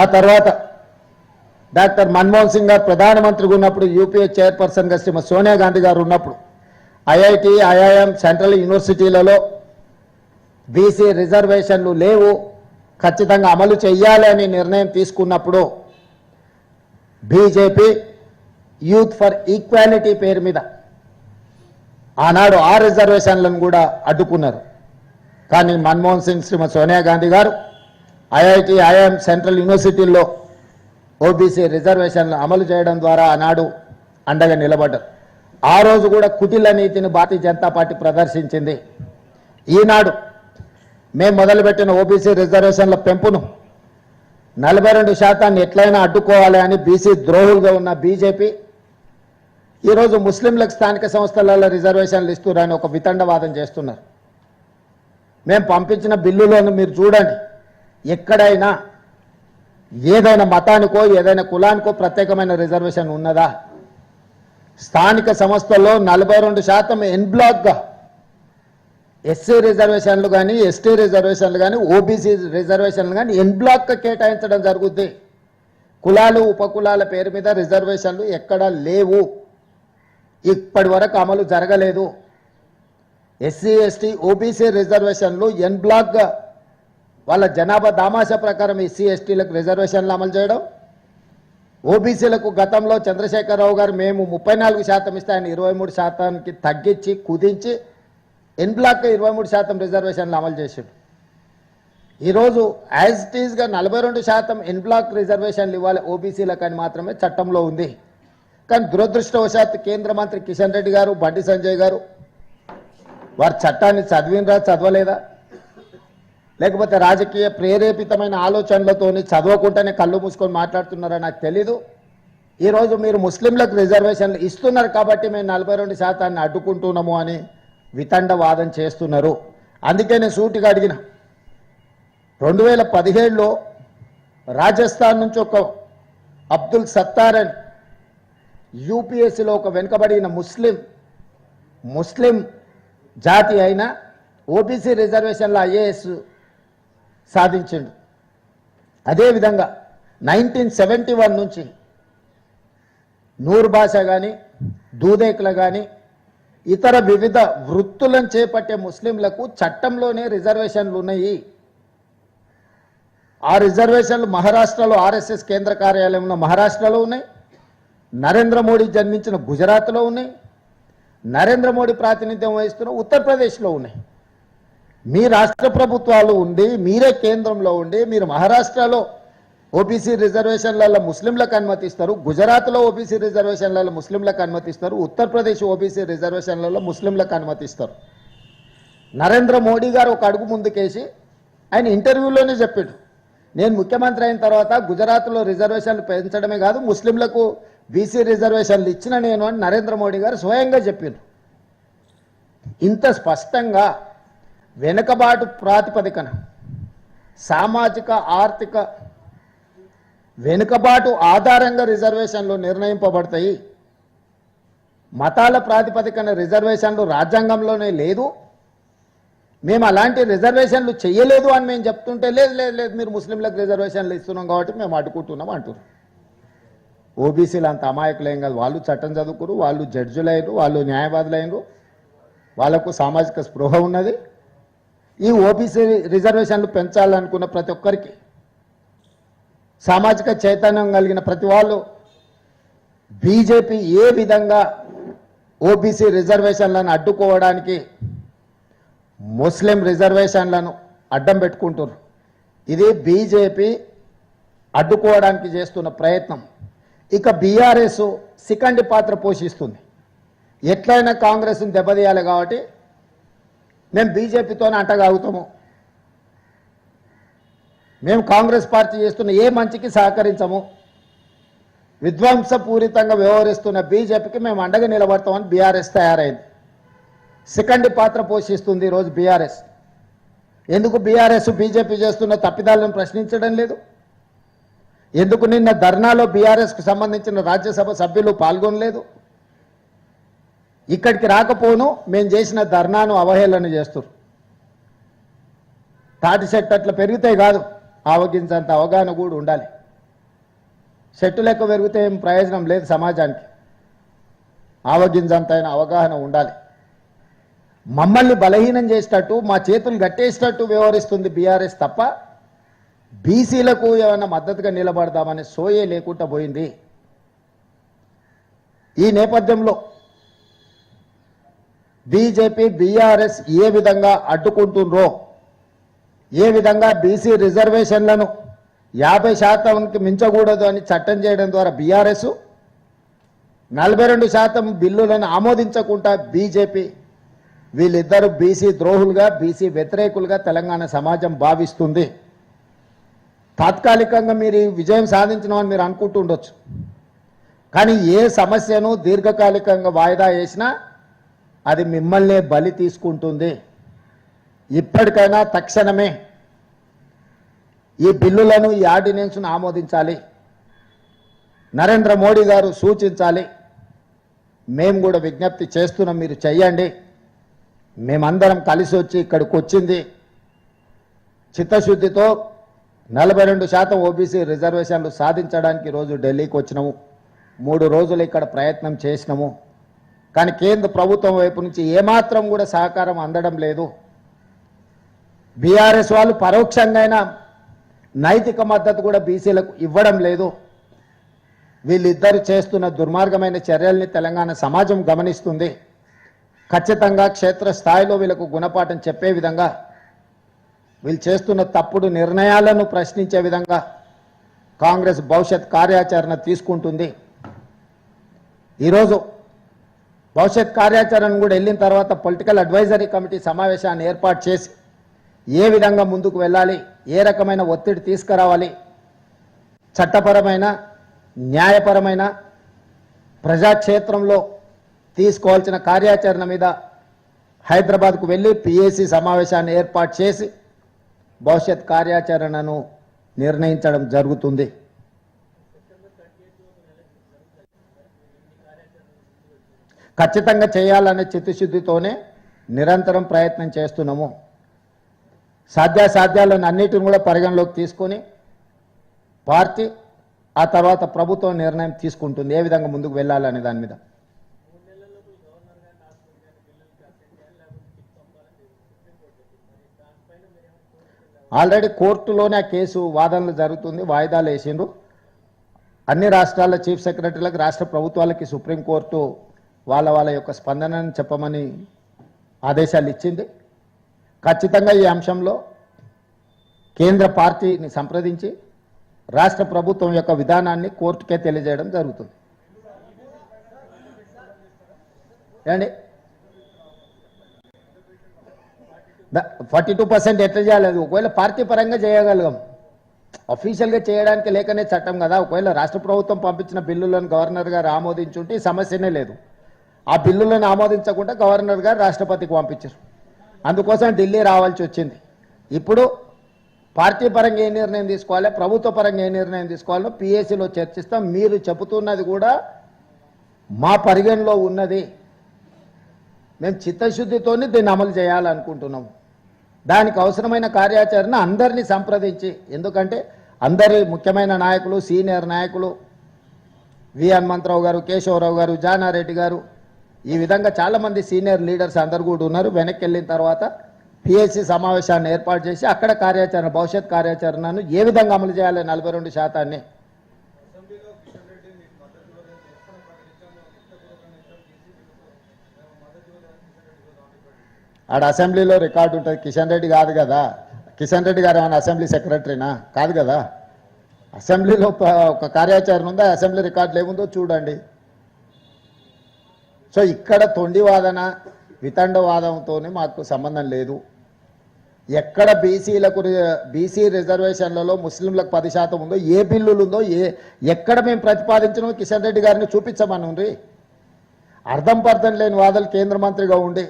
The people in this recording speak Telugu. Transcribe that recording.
ఆ తర్వాత డాక్టర్ మన్మోహన్ సింగ్ గారు ప్రధానమంత్రిగా ఉన్నప్పుడు యూపీఏ చైర్పర్సన్గా శ్రీమతి సోనియా గాంధీ గారు ఉన్నప్పుడు ఐఐటి ఐఐఎం సెంట్రల్ యూనివర్సిటీలలో బీసీ రిజర్వేషన్లు లేవు, ఖచ్చితంగా అమలు చేయాలి అని నిర్ణయం తీసుకున్నప్పుడు బీజేపీ యూత్ ఫర్ ఈక్వాలిటీ పేరు మీద ఆనాడు ఆ రిజర్వేషన్లను కూడా అడ్డుకున్నారు. కానీ మన్మోహన్ సింగ్ శ్రీమతి సోనియా గాంధీ గారు ఐఐటి ఐఐఎం సెంట్రల్ యూనివర్సిటీల్లో ఓబీసీ రిజర్వేషన్లు అమలు చేయడం ద్వారా ఆనాడు అండగా నిలబడ్డారు. ఆ రోజు కూడా కుటిల నీతిని భారతీయ జనతా పార్టీ ప్రదర్శించింది. ఈనాడు మేము మొదలుపెట్టిన ఓబీసీ రిజర్వేషన్ల పెంపును 42% ఎట్లయినా అడ్డుకోవాలి అని బీసీ ద్రోహులుగా ఉన్న బీజేపీ ఈరోజు ముస్లింలకు స్థానిక సంస్థలలో రిజర్వేషన్లు ఇస్తున్నారని ఒక వితండవాదం చేస్తున్నారు. మేము పంపించిన బిల్లులను మీరు చూడండి, ఎక్కడైనా ఏదైనా మతానికో ఏదైనా కులానికో ప్రత్యేకమైన రిజర్వేషన్ ఉన్నదా? స్థానిక సంస్థల్లో 42% ఎన్ బ్లాక్గా ఎస్సీ రిజర్వేషన్లు కానీ ఎస్టీ రిజర్వేషన్లు కానీ ఓబీసీ రిజర్వేషన్లు కానీ ఎన్ బ్లాక్గా కేటాయించడం జరుగుద్ది. కులాలు ఉపకులాల పేరు మీద రిజర్వేషన్లు ఎక్కడా లేవు, ఇప్పటి వరకు అమలు జరగలేదు. ఎస్సీ ఎస్టీ ఓబీసీ రిజర్వేషన్లు ఎన్ బ్లాక్గా వాళ్ళ జనాభా దామాషా ప్రకారం ఎస్సీ ఎస్టీలకు రిజర్వేషన్లు అమలు చేయడం, ఓబీసీలకు గతంలో చంద్రశేఖరరావు గారు మేము 34% ఇస్తే ఆయన 23%కి తగ్గించి కుదించి ఎన్ బ్లాక్గా 23% రిజర్వేషన్లు అమలు చేశాడు. ఈరోజు యాజ్ ఇట్ ఈజ్గా 42% ఎన్ బ్లాక్ రిజర్వేషన్లు ఇవ్వాలి ఓబీసీలకు అని మాత్రమే చట్టంలో ఉంది. కానీ దురదృష్టవశాత్తు కేంద్ర మంత్రి కిషన్ రెడ్డి గారు, బండి సంజయ్ గారు వారు చట్టాన్ని చదివినరా చదవలేదా, లేకపోతే రాజకీయ ప్రేరేపితమైన ఆలోచనలతోని చదవకుండానే కళ్ళు మూసుకొని మాట్లాడుతున్నారా నాకు తెలీదు. ఈరోజు మీరు ముస్లింలకు రిజర్వేషన్లు ఇస్తున్నారు కాబట్టి మేము 42% అడ్డుకుంటున్నాము అని వితండవాదం చేస్తున్నారు. అందుకే నేను సూటిగా అడిగిన 2017లో రాజస్థాన్ నుంచి ఒక అబ్దుల్ సత్తార్ అని యూపీఎస్సీలో ఒక వెనుకబడిన ముస్లిం జాతి అయిన ఓబీసీ రిజర్వేషన్లో ఐఏఎస్ సాధించిండు. అదేవిధంగా 1971 నుంచి నూర్ బాషా కానీ దూదేకుల కానీ ఇతర వివిధ వృత్తులను చేపట్టే ముస్లింలకు చట్టంలోనే రిజర్వేషన్లు ఉన్నాయి. ఆ రిజర్వేషన్లు మహారాష్ట్రలో ఆర్ఎస్ఎస్ కేంద్ర కార్యాలయం ఉన్న మహారాష్ట్రలో ఉన్నాయి, నరేంద్ర మోడీ జన్మించిన గుజరాత్లో ఉన్నాయి, నరేంద్ర మోడీ ప్రాతినిధ్యం వహిస్తున్న ఉత్తరప్రదేశ్లో ఉన్నాయి. మీ రాష్ట్ర ప్రభుత్వాలు ఉండి మీరే కేంద్రంలో ఉండి మీరు మహారాష్ట్రలో ఓబీసీ రిజర్వేషన్లలో ముస్లింలకు అనుమతిస్తారు, గుజరాత్లో ఓబీసీ రిజర్వేషన్లలో ముస్లింలకు అనుమతిస్తారు, ఉత్తరప్రదేశ్ ఓబీసీ రిజర్వేషన్లలో ముస్లింలకు అనుమతిస్తారు. నరేంద్ర మోడీ గారు ఒక అడుగు ముందుకేసి ఆయన ఇంటర్వ్యూలోనే చెప్పాడు, నేను ముఖ్యమంత్రి అయిన తర్వాత గుజరాత్లో రిజర్వేషన్లు పెంచడమే కాదు ముస్లింలకు బీసీ రిజర్వేషన్లు ఇచ్చిన నేను అని నరేంద్ర మోడీ గారు స్వయంగా చెప్పారు. ఇంత స్పష్టంగా వెనుకబాటు ప్రాతిపదికన సామాజిక ఆర్థిక వెనుకబాటు ఆధారంగా రిజర్వేషన్లు నిర్ణయింపబడతాయి. మతాల ప్రాతిపదికన రిజర్వేషన్లు రాజ్యాంగంలోనే లేదు, మేము అలాంటి రిజర్వేషన్లు చేయలేదు అని మేము చెప్తుంటే లేదు మీరు ముస్లింలకు రిజర్వేషన్లు ఇస్తున్నాం కాబట్టి మేము అడ్డుకుంటున్నాం అంటున్నారు. ఓబీసీలు అంత అమాయకులేం కాదు, వాళ్ళు చట్టం చదువుకురు, వాళ్ళు జడ్జిలు అయినరు, వాళ్ళు న్యాయవాదులు అయినరు, వాళ్ళకు సామాజిక స్పృహ ఉన్నది. ఈ ఓబీసీ రిజర్వేషన్లు పెంచాలనుకున్న ప్రతి ఒక్కరికి సామాజిక చైతన్యం కలిగిన ప్రతి వాళ్ళు బీజేపీ ఏ విధంగా ఓబీసీ రిజర్వేషన్లను అడ్డుకోవడానికి ముస్లిం రిజర్వేషన్లను అడ్డం పెట్టుకుంటున్నారు. ఇది బీజేపీ అడ్డుకోవడానికి చేస్తున్న ప్రయత్నం. ఇక బీఆర్ఎస్ సికండి పాత్ర పోషిస్తుంది. ఎట్లయినా కాంగ్రెస్ని దెబ్బతీయాలి కాబట్టి మేము బీజేపీతోనే అంటగాగుతాము, మేము కాంగ్రెస్ పార్టీ చేస్తున్న ఏ మంచికి సహకరించము, విధ్వంసపూరితంగా వ్యవహరిస్తున్న బీజేపీకి మేము అండగా నిలబడతామని బీఆర్ఎస్ తయారైంది. సెకండ్ పాత్ర పోషిస్తుంది ఈరోజు బీఆర్ఎస్. ఎందుకు బీఆర్ఎస్ బీజేపీ చేస్తున్న తప్పిదాలను ప్రశ్నించడం లేదు? ఎందుకు నిన్న ధర్నాలో బీఆర్ఎస్కు సంబంధించిన రాజ్యసభ సభ్యులు పాల్గొనలేదు? ఇక్కడికి రాకపోను మేము చేసిన ధర్నాను అవహేళన చేస్తారు. తాటి చెట్టు అట్లా పెరిగితే కాదు, ఆవగించంత అవగాహన కూడా ఉండాలి. చెట్టు లెక్క పెరిగితే ఏం ప్రయోజనం లేదు సమాజానికి. ఆవగింజంతైన అవగాహన ఉండాలి. మమ్మల్ని బలహీనం చేసేటట్టు మా చేతులు గట్టేసేటట్టు వ్యవహరిస్తుంది బీఆర్ఎస్ తప్ప బీసీలకు ఏమైనా మద్దతుగా నిలబడదామనే సోయే లేకుండా పోయింది. ఈ నేపథ్యంలో బీజేపీ బీఆర్ఎస్ ఏ విధంగా అడ్డుకుంటుండ్రో, ఏ విధంగా బీసీ రిజర్వేషన్లను 50% మించకూడదు అని చట్టం చేయడం ద్వారా బీఆర్ఎస్ 42% బిల్లులను ఆమోదించకుండా బీజేపీ, వీళ్ళిద్దరూ బీసీ ద్రోహులుగా బీసీ వ్యతిరేకులుగా తెలంగాణ సమాజం భావిస్తుంది. తాత్కాలికంగా మీరు విజయం సాధించినామని మీరు అనుకుంటుండొచ్చు, కానీ ఏ సమస్యను దీర్ఘకాలికంగా వాయిదా వేసినా అది మిమ్మల్నే బలి తీసుకుంటుంది. ఇప్పటికైనా తక్షణమే ఈ బిల్లులను, ఈ ఆర్డినెన్స్ను ఆమోదించాలి. నరేంద్ర మోడీ గారు సూచించాలి. మేము కూడా విజ్ఞప్తి చేస్తున్నాం, మీరు చెయ్యండి. మేమందరం కలిసి వచ్చి ఇక్కడికి వచ్చింది చిత్తశుద్ధితో 42% ఓబీసీ రిజర్వేషన్లు సాధించడానికి ఈరోజు ఢిల్లీకి వచ్చినాము. 3 రోజులు ఇక్కడ ప్రయత్నం చేసినాము. కానీ కేంద్ర ప్రభుత్వం వైపు నుంచి ఏమాత్రం కూడా సహకారం అందడం లేదు. బీఆర్ఎస్ వాళ్ళు పరోక్షంగా నైతిక మద్దతు కూడా బీసీలకు ఇవ్వడం లేదు. వీళ్ళిద్దరు చేస్తున్న దుర్మార్గమైన చర్యల్ని తెలంగాణ సమాజం గమనిస్తుంది. ఖచ్చితంగా క్షేత్రస్థాయిలో వీళ్ళకు గుణపాఠం చెప్పే విధంగా, వీళ్ళు చేస్తున్న తప్పుడు నిర్ణయాలను ప్రశ్నించే విధంగా కాంగ్రెస్ భవిష్యత్ కార్యాచరణ తీసుకుంటుంది. ఈరోజు భవిష్యత్ కార్యాచరణ కూడా వెళ్ళిన తర్వాత పొలిటికల్ అడ్వైజరీ కమిటీ సమావేశాన్ని ఏర్పాటు చేసి ఏ విధంగా ముందుకు వెళ్ళాలి, ఏ రకమైన ఒత్తిడి తీసుకురావాలి, చట్టపరమైన న్యాయపరమైన ప్రజాక్షేత్రంలో తీసుకోవాల్సిన కార్యాచరణ మీద హైదరాబాద్కు వెళ్ళి పిఏసీ సమావేశాన్ని ఏర్పాటు చేసి భవిష్యత్ కార్యాచరణను నిర్ణయించడం జరుగుతుంది. ఖచ్చితంగా చేయాలనే చిత్తశుద్ధితోనే నిరంతరం ప్రయత్నం చేస్తున్నాము. సాధ్యాసాధ్యాలను అన్నిటిని కూడా పరిగణలోకి తీసుకొని పార్టీ ఆ తర్వాత ప్రభుత్వం నిర్ణయం తీసుకుంటుంది ఏ విధంగా ముందుకు వెళ్ళాలనే దాని మీద. ఆల్రెడీ కోర్టులోనే ఆ కేసు వాదనలు జరుగుతుంది, వాయిదాలు వేసిండ్రు. అన్ని రాష్ట్రాల చీఫ్ సెక్రటరీలకు, రాష్ట్ర ప్రభుత్వాలకి సుప్రీంకోర్టు వాళ్ళ యొక్క స్పందనను చెప్పమని ఆదేశాలు ఇచ్చింది. ఖచ్చితంగా ఈ అంశంలో కేంద్ర పార్టీని సంప్రదించి రాష్ట్ర ప్రభుత్వం యొక్క విధానాన్ని కోర్టుకే తెలియజేయడం జరుగుతుంది. ఏమండి 42% ఎట్లా చేయాలి? ఒకవేళ పార్టీ పరంగా చేయగలిగాం, అఫీషియల్గా చేయడానికి లేకనే చట్టం కదా. ఒకవేళ రాష్ట్ర ప్రభుత్వం పంపించిన బిల్లులను గవర్నర్ గారు ఆమోదించుంటే ఈ సమస్యనే లేదు. ఆ బిల్లులను ఆమోదించకుండా గవర్నర్ గారు రాష్ట్రపతికి పంపించారు. అందుకోసం ఢిల్లీ రావాల్సి వచ్చింది. ఇప్పుడు పార్టీ పరంగా ఏ నిర్ణయం తీసుకోవాలి, ప్రభుత్వ పరంగా ఏ నిర్ణయం తీసుకోవాలో పిఏసీలో చర్చిస్తాం. మీరు చెబుతున్నది కూడా మా పరిగణలో ఉన్నది. మేము చిత్తశుద్ధితోనే దీన్ని అమలు చేయాలనుకుంటున్నాము. దానికి అవసరమైన కార్యాచరణ అందరినీ సంప్రదించి, ఎందుకంటే అందరి ముఖ్యమైన నాయకులు, సీనియర్ నాయకులు వి హనుమంతరావు గారు, కేశవరావు గారు, జానారెడ్డి గారు, ఈ విధంగా చాలామంది సీనియర్ లీడర్స్ అందరు కూడా ఉన్నారు. వెనక్కి వెళ్ళిన తర్వాత పిఎస్సి సమావేశాన్ని ఏర్పాటు చేసి అక్కడ కార్యాచరణ, భవిష్యత్ కార్యాచరణను ఏ విధంగా అమలు చేయాలి 42%. ఆడ అసెంబ్లీలో రికార్డు ఉంటుంది. కిషన్ రెడ్డి కాదు కదా, కిషన్ రెడ్డి గారు ఏమైనా అసెంబ్లీ సెక్రటరీనా? కాదు కదా. అసెంబ్లీలో ఒక కార్యాచరణ ఉందా, అసెంబ్లీ రికార్డులు ఏముందో చూడండి. సో ఇక్కడ తొండివాదన, వితండవాదంతో మాకు సంబంధం లేదు. ఎక్కడ బీసీ రిజర్వేషన్లలో ముస్లింలకు 10% ఉందో, ఏ బిల్లులు ఉందో, ఎక్కడ మేము ప్రతిపాదించినో కిషన్ రెడ్డి గారిని చూపించమని ఉంది. అర్థం పర్థం లేని వాదలు కేంద్ర మంత్రిగా ఉండి